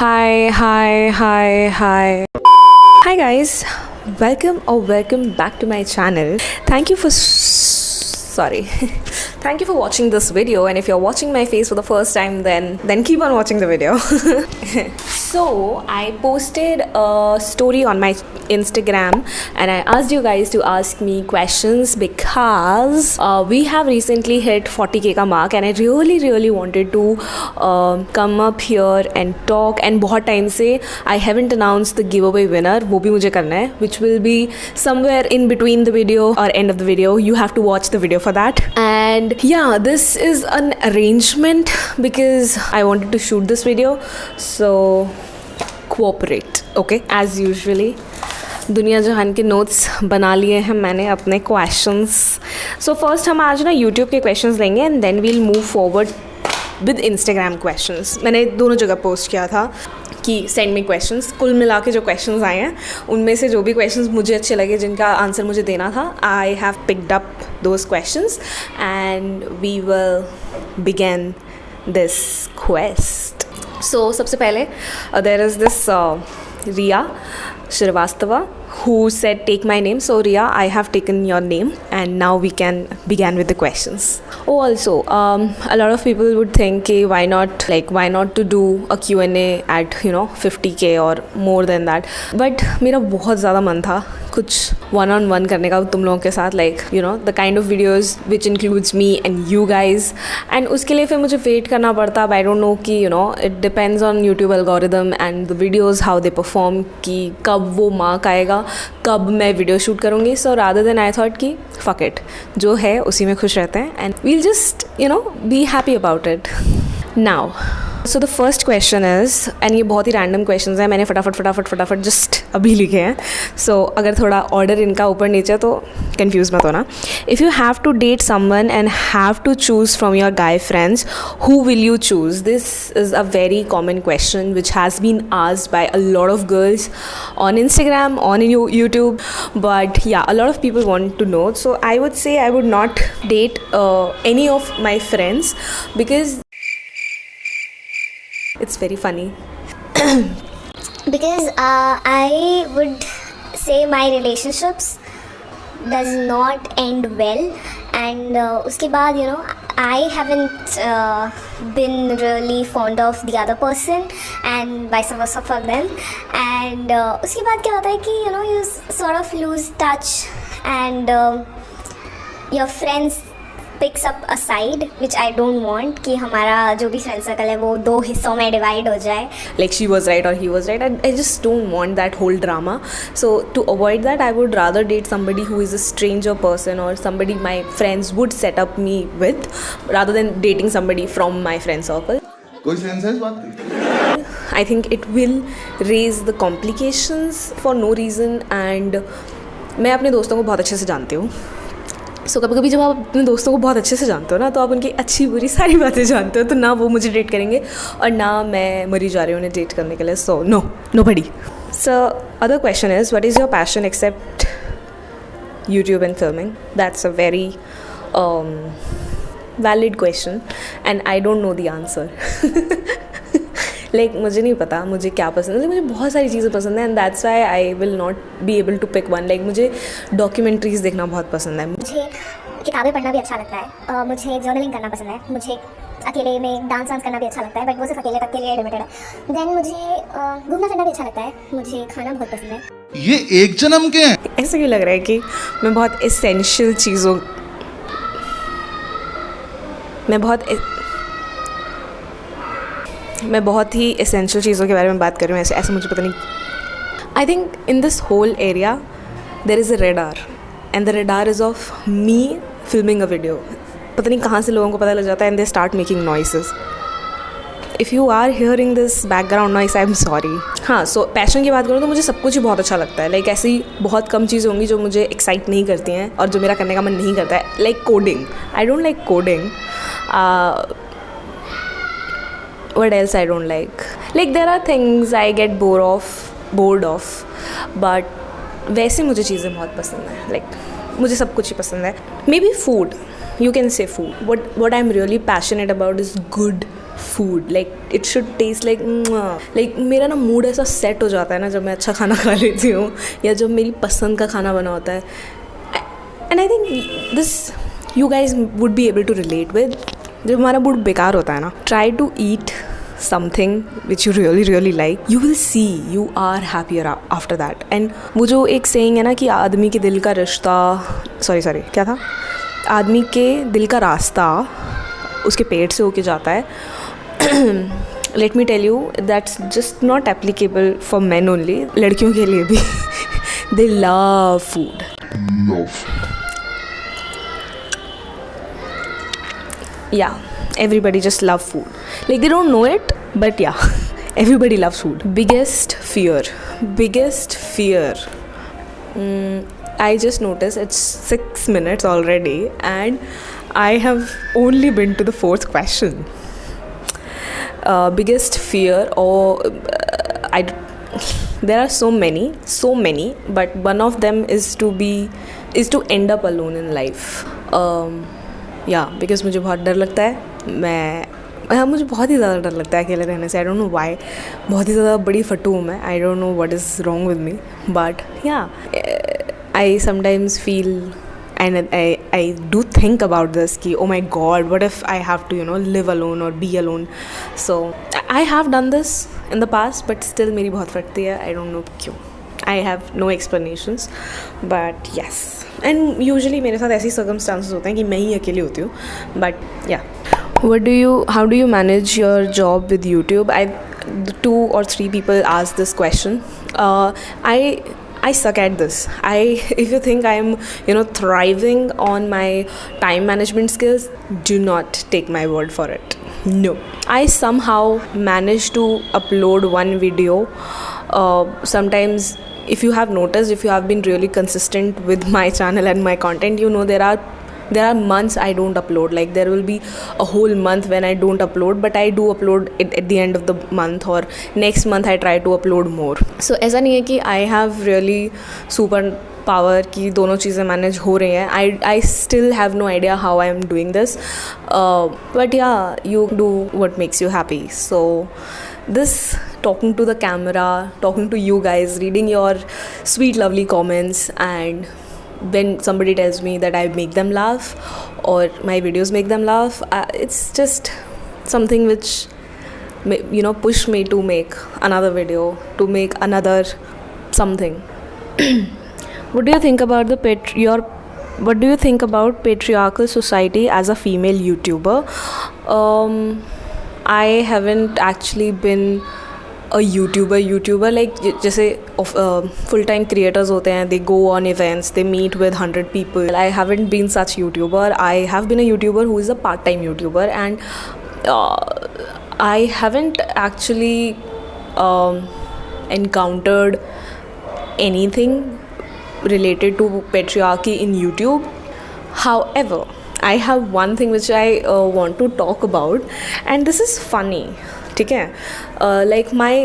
Hi, hi, hi, hi. Hi guys, welcome back to my channel. Thank you for sorry. Thank you for watching this video, and if you're watching my face for the first time, then keep on watching the video. So I posted a story on my Instagram and I asked you guys to ask me questions because we have recently hit 40k ka mark and I really wanted to come up here and talk, and बहुत time से I haven't announced the giveaway winner, वो भी मुझे करना है, which will be somewhere in between the video or end of the video. You have to watch the video for that. And yeah, this is an arrangement because I wanted to shoot this video, so cooperate, okay, as usually. दुनिया जहान के notes बना लिए हैं मैंने अपने questions. So first हम आज ना यूट्यूब के क्वेश्चंस लेंगे and then we'll move forward with Instagram questions. मैंने दोनों जगह पोस्ट किया था कि सेंड मी क्वेश्चंस. कुल मिला के जो क्वेश्चंस आए हैं उनमें से जो भी क्वेश्चंस मुझे अच्छे लगे, जिनका आंसर मुझे देना था, I have picked up those questions and we will begin this quest. So सबसे पहले there is this Riya Shrivastava who said take my name. So Riya, I have taken your name and now we can begin with the questions. Oh, also a lot of people would think why not to do a Q&A at 50k or more than that, but मेरा बहुत ज़्यादा मन था कुछ one-on-one करने का तुम लोगों के साथ, the kind of videos which includes me and you guys. and उसके लिए फिर मुझे वेट करना पड़ता. I don't know कि it depends on YouTube algorithm and the videos how they perform कि कब वो मार्क आएगा, कब मैं वीडियो शूट करूँगी. So rather than I thought कि फक इट, जो है उसी में खुश रहते हैं and we'll just be happy about it. Now so the first question is, and ये बहुत ही रैंडम क्वेश्चन है, मैंने फटाफट जस्ट अभी लिखे हैं. सो अगर थोड़ा ऑर्डर इनका ऊपर नीचे तो कंफ्यूज मत होना. If you have to date someone and have to choose from your guy friends, who will you choose? This is a very common question which has been asked by a lot of girls on Instagram, on YouTube, but yeah, a lot of people want to know. So I would say I would not date any of my friends because it's very funny. Because I would say my relationships does not end well, and उसके बाद I haven't been really fond of the other person and vice versa for them. and उसके बाद क्या होता है कि you sort of lose touch and your friends picks up a side which I don't want कि हमारा जो भी फ्रेंड सर्कल है वो दो हिस्सों में डिवाइड हो जाए. Like she was right or he was right. I just don't want that whole drama. So to avoid that, I would rather date somebody who is a stranger person or somebody my friends would set up me with, rather than dating somebody from my friend circle. कोई sense है इस बात की? I think it will raise the complications for no reason. and मैं अपने दोस्तों को बहुत अच्छे से जानती हूँ. सो कभी कभी जब आप अपने दोस्तों को बहुत अच्छे से जानते हो ना, तो आप उनकी अच्छी बुरी सारी बातें जानते हो, तो ना वो मुझे डेट करेंगे और ना मैं मरी जा रही हूँ उन्हें डेट करने के लिए. So nobody. So other question is, what is your passion except YouTube and filming? That's a very valid question and I don't know the answer. मुझे नहीं पता मुझे क्या पसंद है. मुझे बहुत सारी चीज़ें पसंद है and that's why I will not be able to pick one. मुझे डॉक्यूमेंट्रीज़ देखना बहुत पसंद है. मुझे किताबें पढ़ना भी अच्छा लगता है. मुझे जर्नलिंग करना पसंद है. मुझे अकेले में डांस करना भी अच्छा लगता है, बट वो सिर्फ अकेले तक के लिए लिमिटेड है. देन मुझे घूमना फिरना भी अच्छा लगता है. मुझे खाना बहुत पसंद है. ये एक जन्म के हैं. ऐसा क्यों लग रहा है कि मैं बहुत एसेंशियल चीज़ों मैं बहुत ही एसेंशियल चीज़ों के बारे में बात कर रही हूँ. ऐसे मुझे पता नहीं. I think in this whole area there is a radar and the radar is off me filming a video. पता नहीं कहाँ से लोगों को पता लग जाता है and they start making noises. If you are hearing this background noise, I am sorry. हाँ, सो पैशन की बात करूँ तो मुझे सब कुछ ही बहुत अच्छा लगता है. ऐसी बहुत कम चीज़ें होंगी जो मुझे एक्साइट नहीं करती हैं और जो मेरा करने का मन नहीं करता है. Coding, I don't like coding. What else I don't like? There are things I get bored of, but वैसे मुझे चीज़ें बहुत पसंद है. मुझे सब कुछ ही पसंद है. Maybe food. you can say food. What I'm really passionate about is good food. Like it should taste like like मेरा ना मूड ऐसा सेट हो जाता है ना जब मैं अच्छा खाना खा लेती हूँ या जब मेरी पसंद का खाना बना होता है. And I think this you guys would be able to relate with. जब हमारा मूड बेकार होता है ना, try to eat something which you really like, you will see you are happier after that. And वो जो एक saying है ना कि आदमी के दिल का रिश्ता, sorry क्या था, आदमी के दिल का रास्ता उसके पेट से होके जाता है. Let me tell you that's just not applicable for men only. लड़कियों के लिए भी. They love food. Yeah, everybody just love food. Like they don't know it, but yeah, everybody loves food. Biggest fear. I just noticed it's 6 minutes already and I have only been to the 4th question. Biggest fear, or there are so many, but one of them is to end up alone in life. Because मुझे बहुत डर लगता है. मुझे बहुत ही ज़्यादा डर लगता है अकेले रहने से. आई डोंट नो वाई. बहुत ही ज़्यादा बड़ी फटू हूँ मैं. आई don't know what is wrong with me, but I sometimes feel and I do think about this कि oh my god, what if I have to live alone or be alone. So I have done this in the past, but still मेरी बहुत फटती है. I don't know क्यों. I have no explanations, but yes. And usually मेरे साथ ऐसी circumstances होते हैं कि मैं ही अकेली होती हूँ. But yeah. How do you manage your job with YouTube? 2 or 3 people asked this question. I suck at this. If you think I'm thriving on my time management skills, do not take my word for it. No. I somehow managed to upload one video. Sometimes, if you have noticed, if you have been really consistent with my channel and my content, there are months I don't upload. Like there will be a whole month when I don't upload, but I do upload it at the end of the month, or next month I try to upload more. So ऐसा नहीं है कि I have really super power कि दोनों चीज़ें manage हो रही हैं. I still have no idea how I am doing this, but yeah, you do what makes you happy. So this talking to the camera, talking to you guys, reading your sweet lovely comments, and when somebody tells me that I make them laugh or my videos make them laugh, it's just something which push me to make another video, to make another something. What do you think about what do you think about patriarchal society as a female YouTuber? I haven't actually been a YouTuber like जैसे full time creators होते हैं, they go on events, they meet with 100 people. I haven't been such YouTuber. I have been a YouTuber who is a part time YouTuber, and I haven't actually encountered anything related to patriarchy in YouTube. However, I have one thing which I want to talk about, and this is funny. ठीक है, like my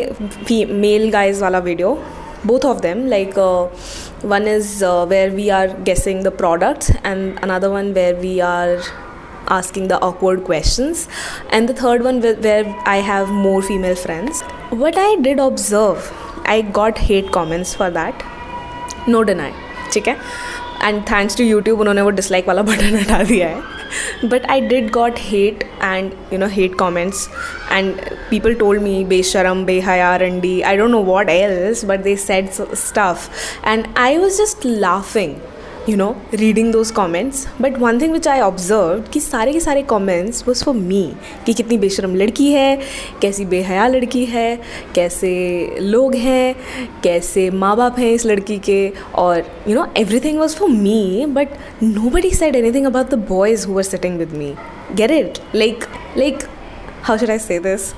male guys वाला video, both of them, like one is where we are guessing the products, and another one where we are asking the awkward questions, and the third one where I have more female friends. What I did observe, I got hate comments for that, no deny, ठीक है. And thanks to YouTube उन्होंने वो dislike वाला button हटा दिया है. But I did got hate and hate comments, and people told me besharam, behaya, randi, I don't know what else, but they said stuff, and I was just laughing reading those comments. But one thing which I observed कि सारे के सारे comments was for me, कि कितनी बेशरम लड़की है, कैसी बेहया लड़की है, कैसे लोग हैं, कैसे माँ बाप हैं इस लड़की के, और everything was for me, but nobody said anything about the boys who were sitting with me. Get it? Like how should I say this?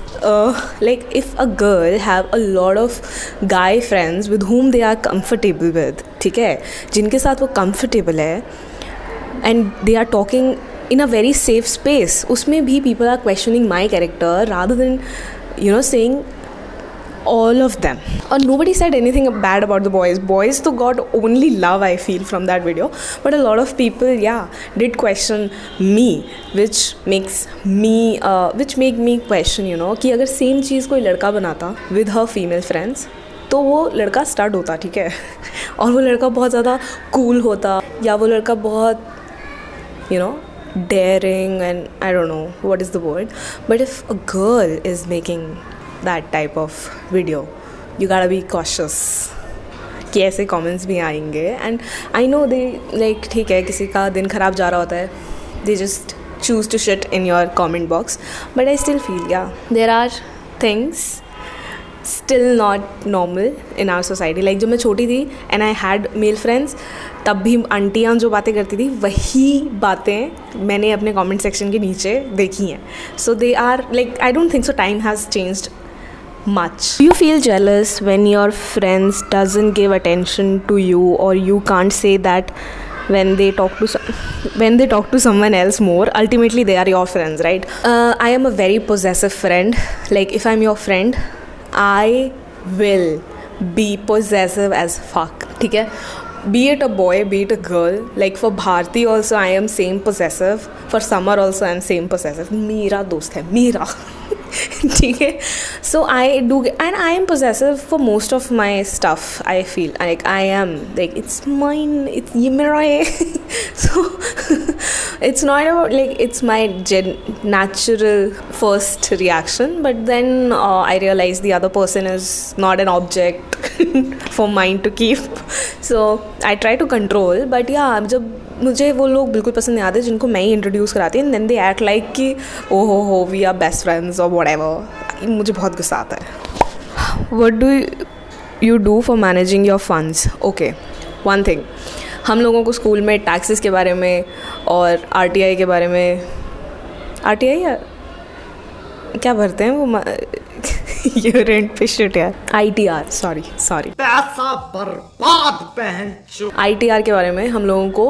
Like if a girl have a lot of guy friends with whom they are comfortable with, ठीक है, जिनके साथ वो comfortable है, and they are talking in a very safe space, उसमें भी people are questioning my character rather than saying all of them. Or nobody said anything bad about the boys. Boys to got only love, I feel, from that video. But a lot of people, yeah, did question me, which make me question, you know, कि अगर same चीज़ कोई लड़का बनाता with her female friends, तो वो लड़का start होता, ठीक है, और वो लड़का बहुत ज़्यादा कूल होता, या वो लड़का बहुत, you know, daring, and I don't know what is the word. But if a girl is making that type of video, you gotta be cautious कि ऐसे comments भी आएंगे. And I know they like, ठीक है, किसी का दिन ख़राब जा रहा होता है, they just choose to shit in your comment box. But I still feel, yeah, there are things still not normal in our society. Like जब मैं छोटी थी and I had male friends, तब भी आंटियाँ जो बातें करती थी वही बातें मैंने अपने comment section के नीचे देखी हैं. So they are like, I don't think so time has changed much. Do you feel jealous when your friends doesn't give attention to you, or you can't say that when they talk to someone else more? Ultimately they are your friends, right? I am a very possessive friend. Like if I'm your friend, I will be possessive as fuck, ठीक है? Be it a boy, be it a girl. Like for Bharti also I am same possessive. For Samar also I am same possessive. मेरा दोस्त है, मेरा ठीक है. So I do, and I am possessive for most of my stuff. I feel like I am like, it's mine, it's ये मेरा है. So it's not about like, it's my natural first reaction, but then I realize the other person is not an object for mine to keep. So I try to control, but yeah, जब मुझे वो लोग बिल्कुल पसंद नहीं आते जिनको मैं ही इंट्रोड्यूस कराती हूँ, देन दे एक्ट लाइक कि ओहो हो वी आर बेस्ट फ्रेंड्स और व्हाटएवर. मुझे बहुत गुस्सा आता है. What do you do for managing your funds? Okay, one thing, हम लोगों को स्कूल में टैक्सेस के बारे में और RTI के बारे में, RTI या क्या भरते हैं वो ये रेंट पे शिट यार, ITR, सॉरी पैसा बर्बाद पहन चुप. ITR के बारे में हम लोगों को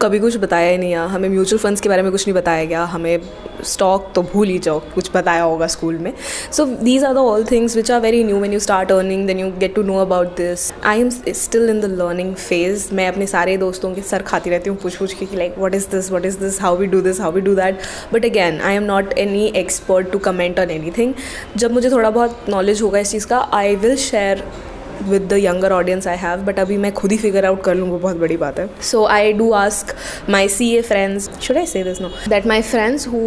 कभी कुछ बताया ही नहीं है. हमें म्यूचुअल फंड्स के बारे में कुछ नहीं बताया गया. हमें स्टॉक तो भूल ही जाओ, कुछ बताया होगा स्कूल में. So these are the all things which are very new. When you start earning then you get to know about this. I am still in the learning phase. मैं अपने सारे दोस्तों के सर खाती रहती हूँ पूछ के कि like what is this, how we do that. But again I am not any expert to comment on anything. जब मुझे थोड़ा बहुत नॉलेज होगा इस चीज़ का, I will share with the younger audience I have, but अभी मैं खुद ही figure out कर लूँ, वो बहुत बड़ी बात है. So I do ask my CA friends, should I say this? No, that my friends who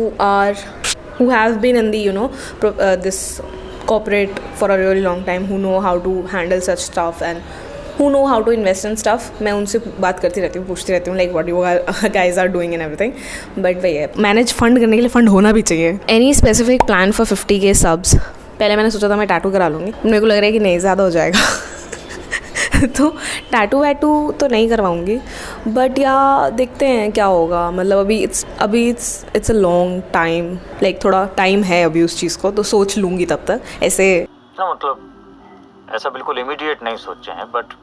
have been in the, you know, this corporate for a really long time, who know how to handle such stuff and who know how to invest in stuff, मैं उनसे बात करती रहती हूँ, पूछती रहती हूँ like what you guys are doing and everything. But वही है, मैनेज फंड करने के लिए फंड होना भी चाहिए. Any specific plan for 50K subs? पहले मैंने सोचा था मैं टैटू करा लूँगी, मेरे को लग रहा है कि नहीं, ज़्यादा हो जाएगा. तो टैटू वैटू तो नहीं करवाऊँगी, बट या देखते हैं क्या होगा. मतलब अभी it's a long time, like थोड़ा टाइम है अभी उस चीज़ को, तो सोच लूँगी तब तक. ऐसे ना, मतलब ऐसा बिल्कुल इमीडिएट नहीं सोचे हैं, बट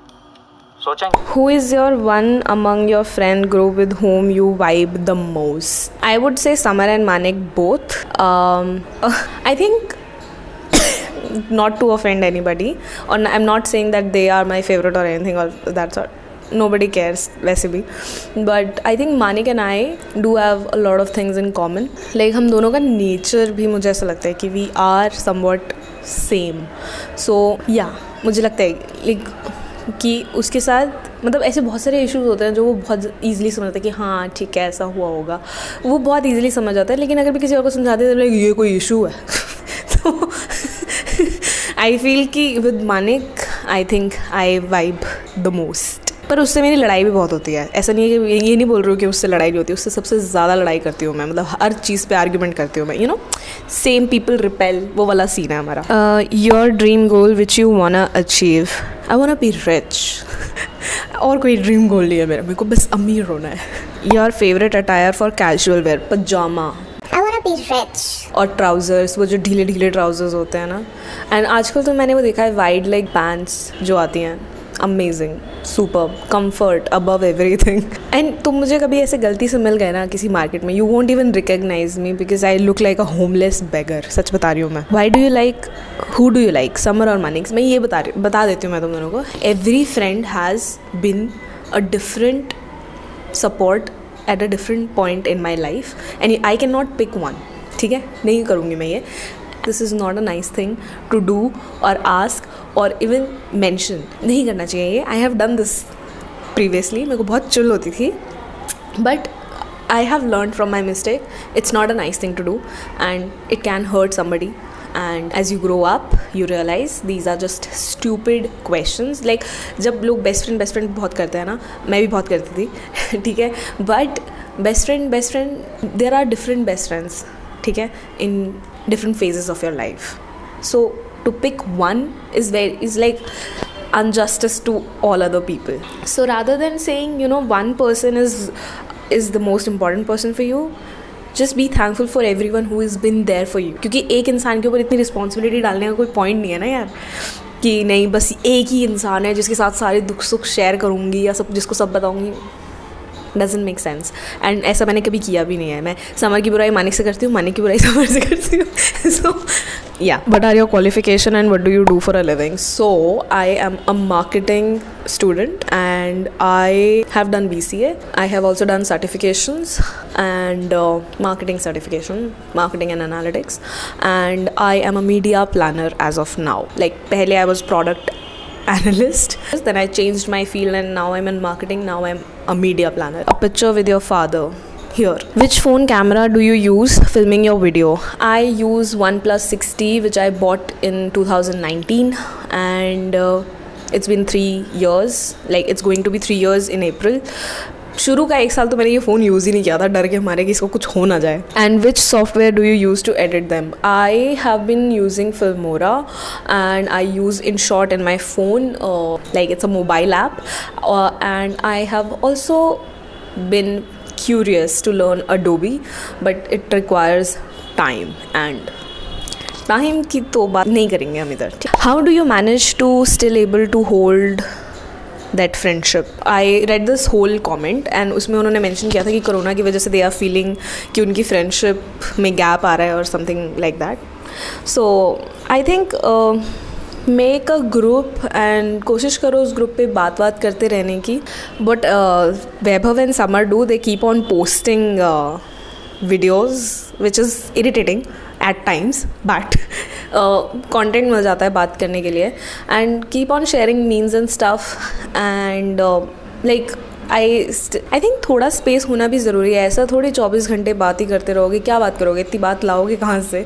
सोचेंगे. Who is your one among your friend group with whom you vibe the most? I would say Samar and Manik both. I think not to offend anybody, or I'm not saying that they are my favorite or anything or that sort. Nobody cares वैसे भी. But I think Manik and I do have a lot of things in common. Like हम दोनों का nature भी मुझे ऐसा लगता है कि we are somewhat same. So yeah, मुझे लगता है like कि उसके साथ मतलब ऐसे बहुत सारे इश्यूज होते हैं जो वो बहुत ईजिली समझता है कि हाँ ठीक है ऐसा हुआ होगा, वो बहुत ईजिली समझ जाता है. लेकिन अगर भी किसी और को समझाते हैं तो ये कोई इशू है. तो आई फील कि with Manik I think I vibe the most. पर उससे मेरी लड़ाई भी बहुत होती है. ऐसा नहीं है कि ये नहीं बोल रही हूँ कि उससे लड़ाई नहीं होती, उससे सबसे ज़्यादा लड़ाई करती हूँ मैं. मतलब हर चीज़ पे आर्ग्यूमेंट करती हूँ मैं. You know, same people repel, वो वाला सीन है हमारा. Your dream goal which you वांना achieve? I वांना be rich. और कोई ड्रीम गोल नहीं है मेरे को बस अमीर होना है. Your favourite attire for casual wear? Pyjama I wanna be rich. और ट्राउज़र्स, वो जो ढीले ढीले ट्राउज़र्स होते हैं ना. एंड आजकल तो मैंने वो देखा है वाइड लेग पैंट्स जो आती हैं, amazing, super, comfort above everything. And तुम मुझे कभी ऐसे गलती से मिल गए ना किसी मार्केट में, you won't even recognise me because I look like a homeless beggar. सच बता रही हूँ मैं. Why do you like who do you like, Samar और मानिक्स? मैं ये बता देती हूँ मैं तुम दोनों को. Every friend has been a different support at a different point in my life and I can not pick one. ठीक है, नहीं करूँगी मैं ये. This is not a nice thing to do और आस्क और इवन मैंशन. नहीं करना चाहिए ये. I have done this previously. मेरे को बहुत चिल होती थी, but I have learned from my mistake. It's not a nice thing to do and it can hurt somebody. And as you grow up, you realize these are just stupid questions. Like जब लोग best friend बहुत करते हैं ना, मैं भी बहुत करती थी. ठीक है, but best friend there are different best friends. ठीक है, in different phases of your life. So to pick one is like injustice to all other people. So rather than saying, you know, one person is the most important person for you, just be thankful for everyone who has been there for you. क्योंकि एक इंसान के ऊपर इतनी responsibility डालने का कोई point नहीं है ना यार, कि नहीं बस एक ही इंसान है जिसके साथ सारे दुख सुख शेयर करूँगी या सब जिसको सब बताऊँगी. Doesn't make sense. एंड ऐसा मैंने कभी किया भी नहीं है. मैं समर की बुराई मानिक से करती हूँ, मानिक की बुराई समर से करती हूँ. सो yeah, what are your qualification and what do you do for a living? So I am a marketing student and I have done BCA. I have also done certifications and marketing certification, marketing and analytics, and I am a media planner as of now. Like pehle I was product analyst, then I changed my field and now I'm in marketing. Now I'm a media planner. A picture with your father here. Which phone camera do you use filming your video? I use OnePlus 6T which I bought in 2019 and it's been 3 years. Like it's going to be 3 years in April. शुरू का 1 साल तो मैंने ये phone use ही नहीं किया था, डर के हमारे कि इसको कुछ हो ना जाए. And which software do you use to edit them? I have been using Filmora and I use InShot in my phone, like it's a mobile app, and I have also been curious to learn Adobe, but it requires time and time की तो बात नहीं करेंगे हम इधर. How do you manage to still able to hold that friendship? I read this whole comment and उसमें उन्होंने mention किया था कि कोरोना की वजह से they are feeling कि उनकी friendship में gap आ रहा है or something like that. So I think make a group and कोशिश करो उस ग्रुप पे बात करते रहने की. But Vaibhav and Samar do, they keep on posting videos which is irritating at times, but content मिल जाता है बात करने के लिए. And keep on sharing memes and stuff and like I think थोड़ा स्पेस होना भी ज़रूरी है. ऐसा थोड़ी 24 घंटे बात ही करते रहोगे, क्या बात करोगे, इतनी बात लाओगे कहाँ से?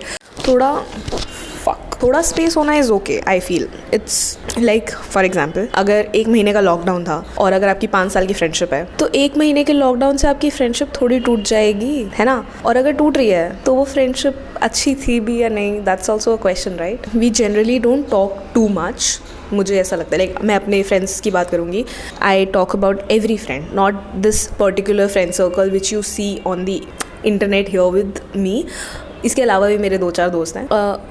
थोड़ा स्पेस होना is okay. I feel it's like for example अगर 1 महीने का लॉकडाउन था और अगर आपकी 5 साल की फ्रेंडशिप है तो 1 महीने के लॉकडाउन से आपकी फ्रेंडशिप थोड़ी टूट जाएगी, है ना? और अगर टूट रही है तो वो फ्रेंडशिप अच्छी थी भी या नहीं, that's also a question, right? We generally don't talk too much. मुझे ऐसा लगता है, लाइक मैं अपने फ्रेंड्स की बात करूँगी, I talk about every friend, not this particular friend circle which you see on the internet here with me. इसके अलावा भी मेरे 2-4 दोस्त हैं.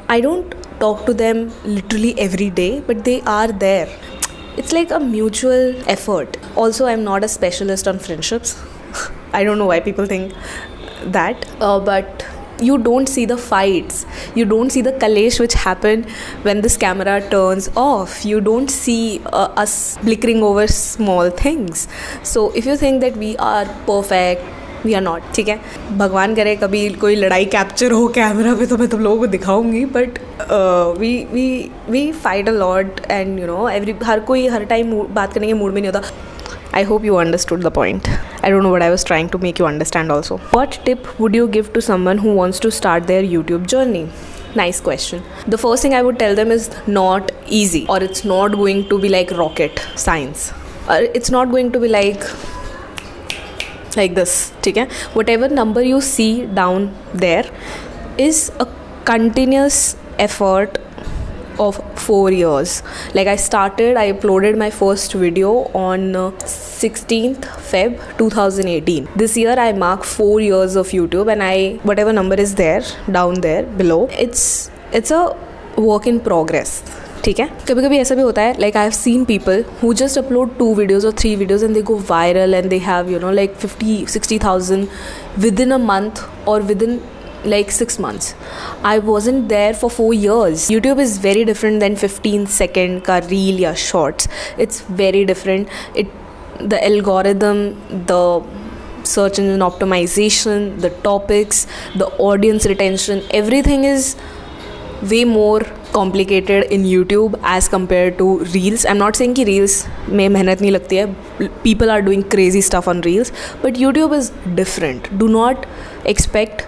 I don't talk to them literally every day, but they are there. It's like a mutual effort. Also, I'm not a specialist on friendships. I don't know why people think that, but you don't see the fights, you don't see the kalesh which happen when this camera turns off, you don't see us bickering over small things. So if you think that we are perfect, we are not. ठीक है, भगवान करे कभी कोई लड़ाई capture हो camera पे तो मैं तुम लोगों को दिखाऊंगी, but we fight a lot and you know हर कोई हर टाइम बात करने के मूड में नहीं होता. I hope you understood the point. I don't know what I was trying to make you understand also. What tip would you give to someone who wants to start their YouTube journey? Nice question. The first thing I would tell them is not easy, or it's not going to be like rocket science, or it's not going to be like this. ठीक है, whatever number you see down there is a continuous effort of 4 years. Like I uploaded my first video on 16th Feb 2018. This year I mark 4 years of YouTube, and whatever number is there down there below, it's a work in progress. ठीक है, कभी कभी ऐसा भी होता है, like I have seen people who just upload 2 videos or 3 videos and they go viral and they have, you know, like 50-60,000 within a month or within like 6 months. I wasn't there for 4 years. YouTube is very different than 15-second ka reel ya shorts. It's very different. The algorithm, the search engine optimization, the topics, the audience retention, everything is way more complicated in YouTube as compared to Reels. I'm not saying कि Reels में मेहनत नहीं लगती है. People are doing crazy stuff on Reels, but YouTube is different. Do not expect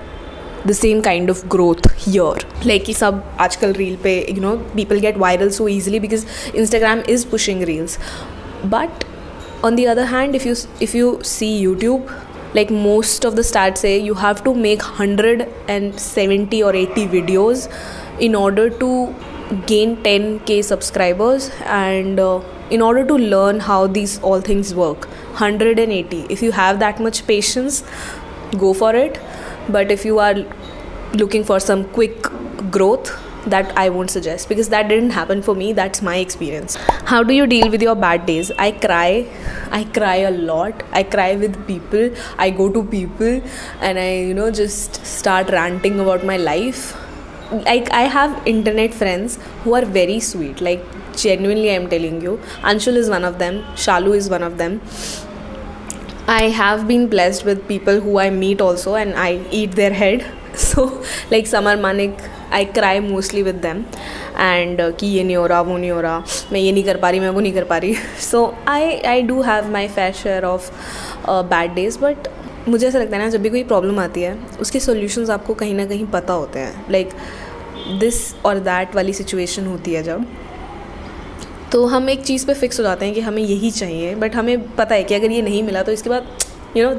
the same kind of growth here. Like कि सब आजकल Reel पे, you know, people get viral so easily because Instagram is pushing Reels. But on the other hand, if you see YouTube, like most of the stats say, you have to make 170 or 80 videos in order to gain 10k subscribers, and in order to learn how these all things work. 180. If you have that much patience, go for it. But if you are looking for some quick growth, that I won't suggest, because that didn't happen for me. That's my experience. How do you deal with your bad days? I cry a lot. I cry with people. I go to people and I just start ranting about my life. Like, I have internet friends who are very sweet, like genuinely I'm telling you. Anshul is one of them, Shalu is one of them. I have been blessed with people who I meet also, and I eat their head. So like Samar Manik, I cry mostly with them, and कि ये नहीं हो रहा, वो नहीं हो रहा, मैं ये नहीं कर पा रही, मैं वो नहीं कर पा रही. So I do have my fair share of bad days, but मुझे ऐसा लगता है ना, जब भी कोई प्रॉब्लम आती है उसके सॉल्यूशंस आपको कहीं ना कहीं पता होते हैं. लाइक दिस और दैट वाली सिचुएशन होती है जब, तो हम एक चीज़ पे फिक्स हो जाते हैं कि हमें यही चाहिए, बट हमें पता है कि अगर ये नहीं मिला तो इसके बाद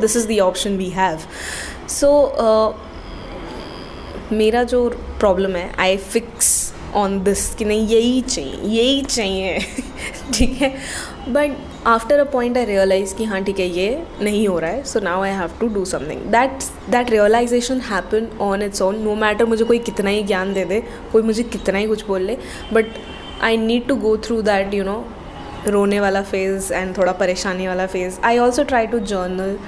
this is the option we have. So मेरा जो प्रॉब्लम है, आई फिक्स ऑन दिस कि नहीं यही चाहिए ठीक है. But after a point I realise कि हाँ ठीक है, ये नहीं हो रहा है, so now I have to do something. That realisation happen on its own. No matter मुझे कोई कितना ही ज्ञान दे दे, कोई मुझे कितना ही कुछ बोल ले, but I need to go through that रोने वाला फेज़ एंड थोड़ा परेशानी वाला phase. I also try to journal,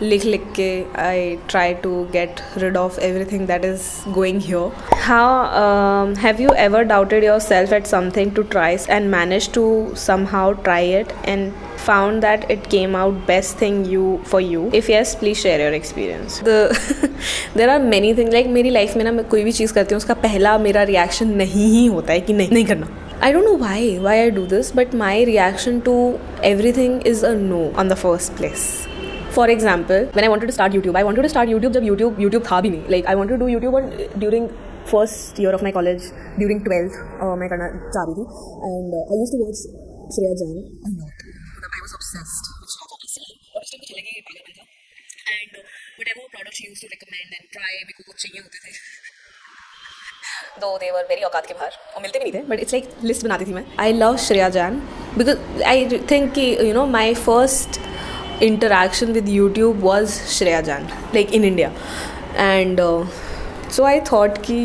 लिख के I try to get rid of everything that is going here. How have you ever doubted yourself at something to try and manage to somehow try it and found that it came out best thing for you? If yes, please share your experience. There are many things, like मेरी life में ना, मैं कोई भी चीज़ करती हूँ उसका पहला मेरा रिएक्शन नहीं ही होता है कि नहीं करना. I don't know why I do this, but my reaction to everything is a no on the first place. For example, when I wanted to start YouTube जब YouTube था भी नहीं. Like I wanted to do YouTube during first year of my college, during 12th मैं करना चाह रही थी, and I used to watch Shreya Jain a lot. I was obsessed with Shreya Jain. और उस टाइम मुझे लगे ये पागलपन था, and whatever product she used to recommend and try, मेरे को कुछ चाहिए होते थे. Though they were very औकात के बाहर और मिलते भी नहीं थे, but it's like list बनाती थी मैं. I love Shreya Jain because I think कि my first interaction with YouTube was Shreya Jain, like in India, and so I thought कि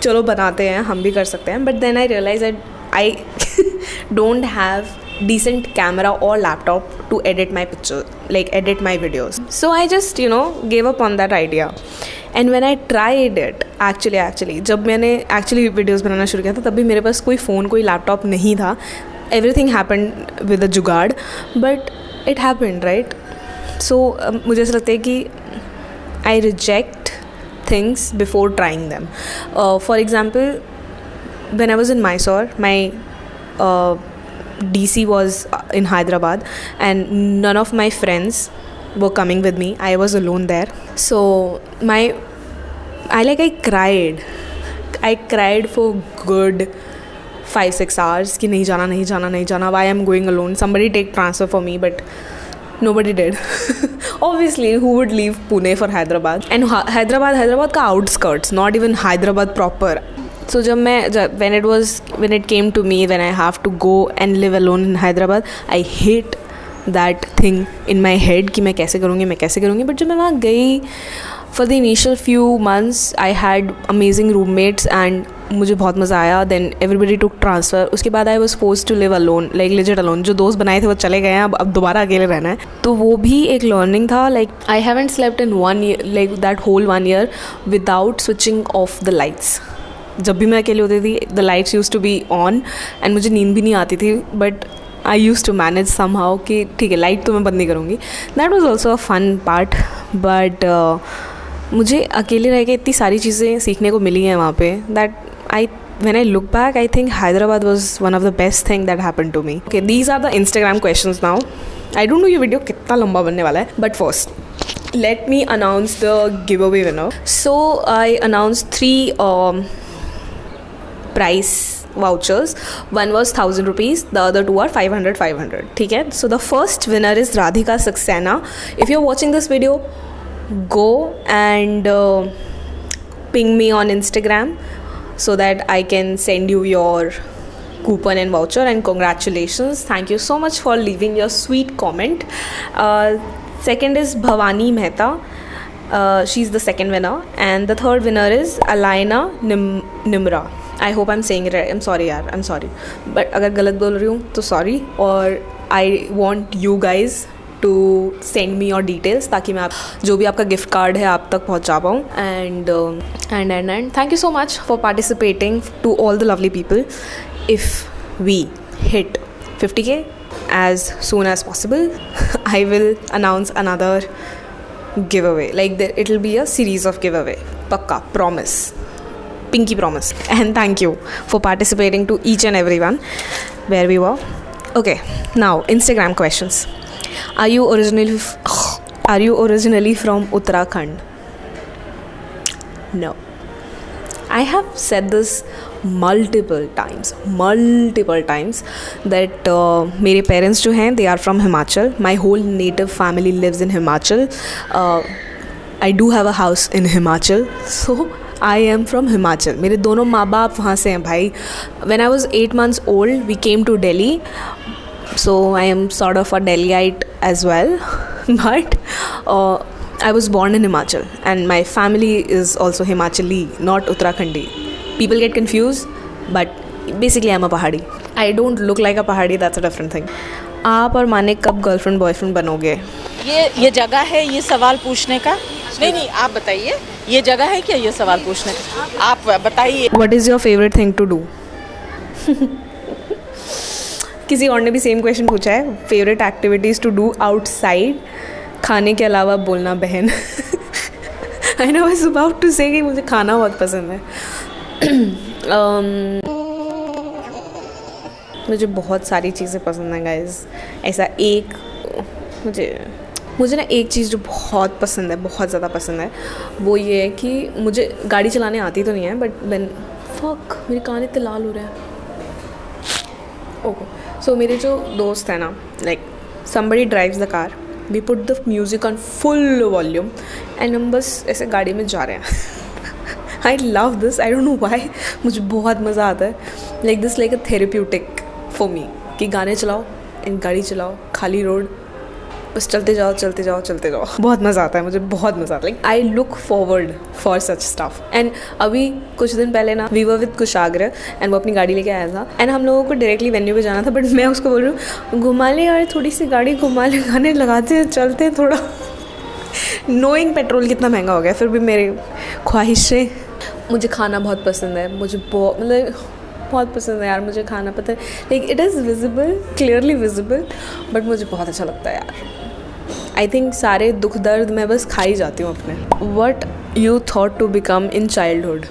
चलो बनाते हैं, हम भी कर सकते हैं. But then I realized that I don't have decent camera or laptop to edit my picture, like edit my videos. So I just gave up on that idea. And when I tried it, actually जब मैंने actually videos बनाना शुरू किया था, तब भी मेरे पास कोई phone, कोई लैपटॉप नहीं था. Everything happened with a जुगाड़, but it happened, right? So मुझे ऐसा लगता है कि I reject things before trying them. For example, when I was in Mysore, my DC was in Hyderabad, and none of my friends were coming with me. I was alone there. So I cried for good 5-6 hours कि नहीं जाना. Why I'm going alone? Somebody take transfer for me, but nobody did. Obviously, who would leave Pune for Hyderabad? And Hyderabad का outskirts, not even Hyderabad proper. So when it came to me, when I have to go and live alone in Hyderabad, I hate that thing in my head कि मैं कैसे करूँगी. But जब मैं वहाँ गई, for the initial few months I had amazing roommates and मुझे बहुत मज़ा आया. Then everybody took transfer. उसके बाद I was forced to live alone, like legit alone. जो दोस्त बनाए थे वो चले गए हैं, अब दोबारा अकेले रहना है. तो वो भी एक लर्निंग था. Like I haven't slept in 1 year, like that whole 1 year without switching off the lights. जब भी मैं अकेली होती थी the lights use to be on and मुझे नींद भी नहीं आती थी, but I use to manage somehow कि ठीक है लाइट तो मैं बंद नहीं करूँगी. That was also a fun part. But मुझे अकेले रह के इतनी सारी चीज़ें सीखने को मिली हैं वहाँ पे, that when I look back, I think Hyderabad was one of the best thing that happened to me. Okay, these are the Instagram questions now. I don't know ये वीडियो कितना लंबा बनने वाला है, but first, let me announce the giveaway winner. So I announced 3 price vouchers. One was 1,000 rupees, the other 2 are 500. ठीक है? So the first winner is Radhika Saxena. If you're watching this video, go and ping me on Instagram so that I can send you your coupon and voucher, and congratulations. Thank you so much for leaving your sweet comment. Second is Bhavani Mehta. She's the second winner, and the third winner is Alaina Nimra. I hope I'm saying it right. I'm sorry yaar, I'm sorry, but अगर गलत बोल रही हूँ तो sorry. और I want you guys to send me your details ताकि मैं जो भी आपका गिफ्ट कार्ड है आप तक पहुंचा पाऊँ. And thank you so much for participating to all the lovely people. If we hit 50k as soon as possible, I will announce another giveaway. Like it will be a series of giveaway. Pakka, promise. Pinky promise. And thank you for participating to each and everyone where we were. Okay, now Instagram questions. Are you originally from Uttarakhand? No. I have said this multiple times that मेरे parents जो हैं they are from Himachal. My whole native family lives in Himachal. I do have a house in Himachal, so I am from Himachal. मेरे दोनों माँ बाप वहाँ से हैं भाई. When I was 8 months old, we came to Delhi. So I am sort of a Delhiite as well, but I was born in Himachal and my family is also Himachali, not Uttarakhandi. People get confused, but basically I'm a Pahadi. I don't look like a Pahadi, that's a different thing. आप और मानिक कब girlfriend boyfriend बनोगे? ये जगह है ये सवाल पूछने का? नहीं आप बताइए, ये जगह है क्या ये सवाल पूछने का? आप बताइए. What is your favorite thing to do? किसी और ने भी सेम क्वेश्चन पूछा है. Favourite activities to do outside, खाने के अलावा बोलना बहन. I know I was about to say कि मुझे खाना बहुत पसंद है. मुझे बहुत सारी चीज़ें पसंद हैं गाइज. ऐसा एक मुझे ना एक चीज़ जो बहुत पसंद है, बहुत ज़्यादा पसंद है, वो ये है कि मुझे गाड़ी चलाने आती तो नहीं है, बट मेरे कान इतने लाल हो रहे हैं. ओके, सो मेरे जो दोस्त हैं ना, like somebody drives the car, we put the music on full volume and हम बस ऐसे गाड़ी में जा रहे हैं. I love this, I don't know why. मुझे बहुत मज़ा आता है. Like this like a therapeutic for me कि गाने चलाओ एंड गाड़ी चलाओ, खाली रोड, बस चलते जाओ. बहुत मज़ा आता है, मुझे बहुत मज़ा आता है. Like I look forward for such stuff. And अभी कुछ दिन पहले ना we were with Kushagra and वो अपनी गाड़ी लेके आया था एंड हम लोगों को डायरेक्टली वेन्यू पे जाना था, बट मैं उसको बोल रही हूँ घुमा ले यार, थोड़ी सी गाड़ी घुमा ले, गाने लगाते हैं चलते हैं थोड़ा. नोइंग पेट्रोल कितना महंगा हो गया, फिर भी मेरी ख्वाहिशें. मुझे खाना बहुत पसंद है, मुझे बहुत पसंद है यार मुझे खाना. पता है like it is visible, clearly visible, but मुझे बहुत अच्छा लगता है यार. आई थिंक सारे दुख दर्द मैं बस खा ही जाती हूँ अपने. What you thought to become in childhood?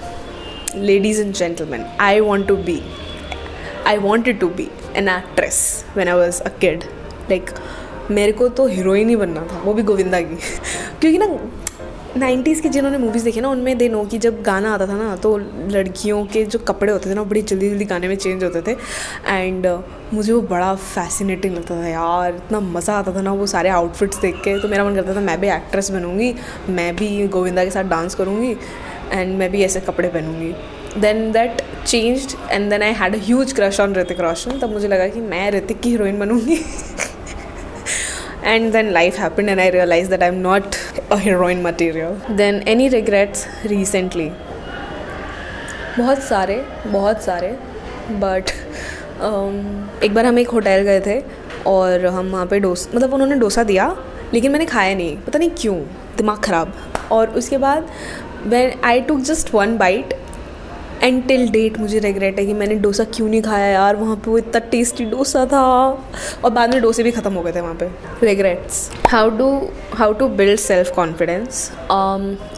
Ladies and gentleman, I wanted to be an actress when I was a kid. Like मेरे को तो हीरोइन ही बनना था, वो भी गोविंदा की. क्योंकि ना 90s की जिन्होंने मूवीज़ देखी ना, उनमें दे नो कि जब गाना आता था ना तो लड़कियों के जो कपड़े होते थे ना बड़ी जल्दी जल्दी गाने में चेंज होते थे. एंड मुझे वो बड़ा फैसिनेटिंग लगता था यार, इतना मज़ा आता था ना वो सारे आउटफिट्स देख के. तो मेरा मन करता था मैं भी एक्ट्रेस बनूँगी, मैं भी गोविंदा के साथ डांस करूँगी एंड मैं भी ऐसे कपड़े पहनूँगी. Then that changed and then I had a huge crush on Hrithik Roshan. तब मुझे लगा कि मैं ऋतिक की हीरोइन बनूँगी. And then life happened and I realized that I'm not a heroine material. Then any regrets recently? बहुत सारे बट एक बार हम एक होटल गए थे और हम वहाँ पे मतलब उन्होंने डोसा दिया लेकिन मैंने खाया नहीं, पता नहीं क्यों, दिमाग ख़राब. और उसके बाद when I took just one bite and till date मुझे रिग्रेट है कि मैंने डोसा क्यों नहीं खाया यार, वहाँ पे वो इतना टेस्टी डोसा था और बाद में डोसे भी ख़त्म हो गए थे वहाँ पे. Regrets. How to build self confidence.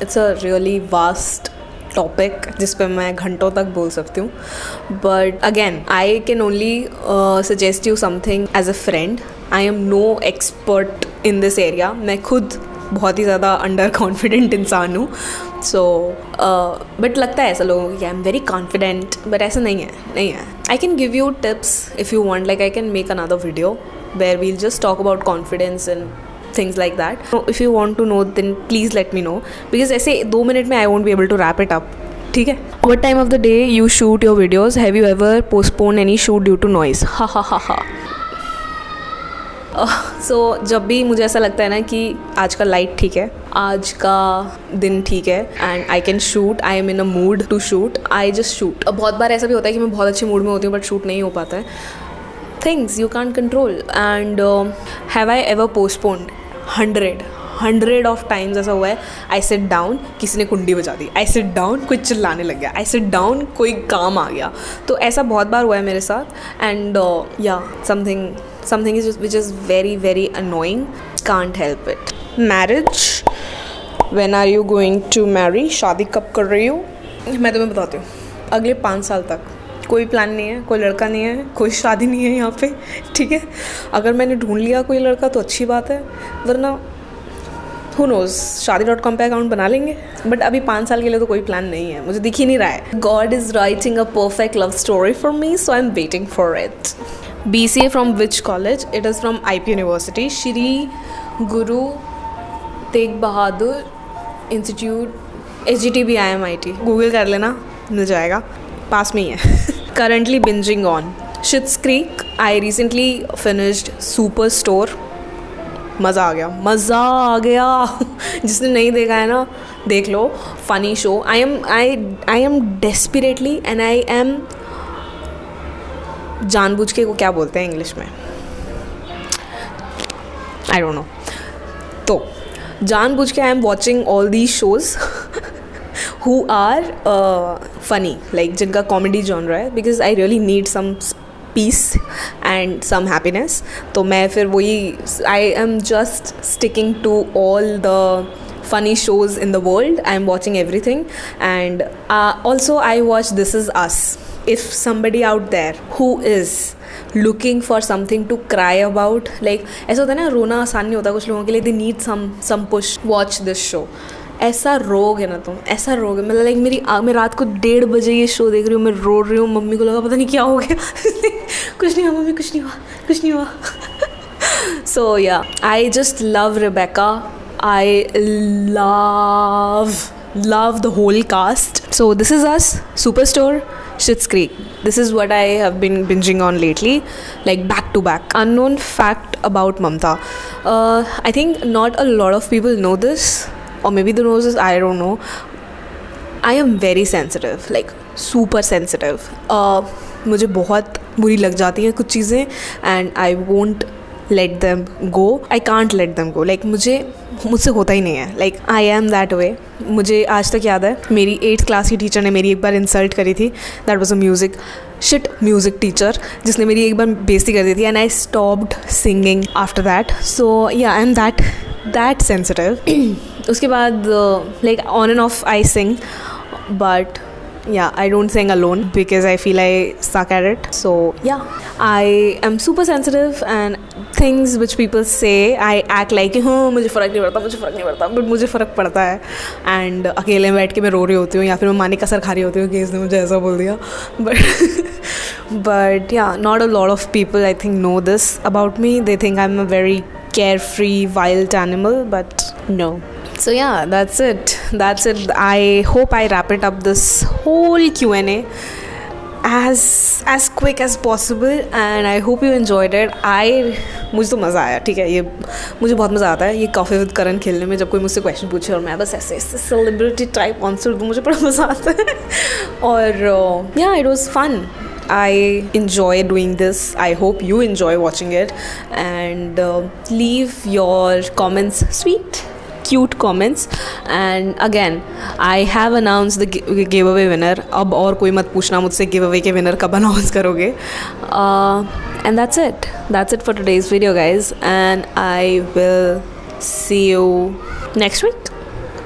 It's a really vast topic जिस पे मैं घंटों तक बोल सकती हूँ. But again I can only suggest you something as a friend. I am no expert in this area. मैं खुद बहुत ही ज़्यादा अंडर कॉन्फिडेंट इंसान हूँ. सो बट लगता है ऐसा लोगों को कि I am very confident, but ऐसा नहीं है. I can give you tips if you want. Like I can make another video where we'll just talk about confidence and things like that. So if you want to know then please let me know because ऐसे 2 minute में I won't be able to wrap it up. ठीक है. What time of the day you shoot your videos? Have you ever postponed any shoot due to noise? Ha ha ha ha. So जब भी मुझे ऐसा लगता है ना कि आज का लाइट ठीक है, आज का दिन ठीक है and I can shoot, I am in a mood to shoot, I just shoot. बहुत बार ऐसा भी होता है कि मैं बहुत अच्छे मूड में होती हूँ बट शूट नहीं हो पाता है. Things you can't control. And have I ever postponed? 100 of times ऐसा हुआ है. आई सिट डाउन, किसी ने कुंडी बजा दी. आई सिट डाउन, कोई चिल्लाने लग गया. आई सिट डाउन, कोई काम आ गया. तो ऐसा बहुत बार हुआ है मेरे साथ. एंड या something is which is very very annoying. Can't help it. Marriage. When are you going to marry? शादी कब कर रही हो? मैं तुम्हें बताती हूँ. अगले 5 साल तक कोई प्लान नहीं है, कोई लड़का नहीं है, कोई शादी नहीं है यहाँ पे. ठीक है. अगर मैंने ढूंढ लिया कोई लड़का तो अच्छी बात है, वरना हु नोज़, shaadi.com पे अकाउंट बना लेंगे. बट अभी 5 साल के लिए तो कोई प्लान नहीं है, मुझे दिख ही नहीं रहा है. God is writing a perfect love story for me, so I am waiting for it. BCA from which college? It is from IP university, Shri Guru Tegh Bahadur institute, SGTB IMIT. Google कर लेना, मिल जाएगा, पास में ही है. Currently binging on Schitt's Creek. I recently finished Superstore. मज़ा आ गया. जिसने नहीं देखा है ना, देख लो. Funny show. I am desperately and I am जानबूझ के, को क्या बोलते हैं इंग्लिश में, I don't know. तो जानबूझ के I am watching all these shows who are funny, like जिनका comedy genre है, because I really need some peace and some happiness. तो मैं फिर वही, I am just sticking to all the funny shows in the world. I am watching everything. And also I watch This Is Us. If somebody out there who is looking for something to cry about, like ऐसा होता है ना, रोना आसान नहीं होता कुछ लोगों के लिए, they need some push, watch this show. ऐसा रोग है ना तुम, ऐसा रोग है. मतलब लाइक मैं रात को 1:30 बजे ये शो देख रही हूँ, मैं रो रही हूँ. मम्मी को लगा पता नहीं क्या हो गया. कुछ नहीं हुआ मम्मी, कुछ नहीं हुआ. So yeah, I just love Rebecca. I love the whole cast. So This Is Us, Superstore, Schitt's Creek. This is what I have been binging on lately, like back to back. Unknown fact about Mamta. I think not a lot of people know this. Or maybe the knows this, I don't know. I am very sensitive, like super sensitive. मुझे बहुत बुरी लग जाती हैं कुछ चीज़ें and I won't let them go. I can't let them go. Like मुझसे होता ही नहीं है. Like I am that way. मुझे आज तक याद है, मेरी 8th क्लास की टीचर ने मेरी एक बार इंसल्ट करी थी. That was a music teacher जिसने मेरी एक बार बेइज्जती कर दी थी and I stopped singing after that. So yeah, I'm that sensitive. उसके बाद like on and off I sing, but yeah, I don't sing alone because I feel I suck at it. So yeah, I am super sensitive and things which people say I act like हाँ मुझे फ़र्क नहीं पड़ता, but मुझे फ़र्क पड़ता है. and अकेले बैठ के मैं रो रही होती हूँ या फिर मैं मानी कसर खा रही होती हूँ कि इसने मुझे ऐसा बोल दिया. but yeah, not a lot of people I think know this about me. They think I'm a very carefree wild animal, but no. So yeah, that's it. I hope I wrap it up this whole Q&A. as quick as possible and I hope you enjoyed it. मुझे तो मज़ा आया, ठीक है, ये मुझे बहुत मज़ा आता है ये कॉफ़ी विद करण खेलने में, जब कोई मुझसे क्वेश्चन पूछे और मैं बस ऐसे सेलिब्रिटी टाइप आंसर दूँ, मुझे बड़ा मज़ा आता है. और yeah, it was fun. I enjoy doing this. I hope you enjoy watching it and leave your comments, sweet cute comments. And again, I have announced the giveaway winner. अब और कोई मत पूछना मुझसे giveaway के winner कब announce करोगे. And that's it for today's video, guys, and I will see you next week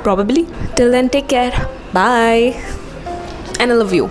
probably. Till then, take care, bye, and I love you.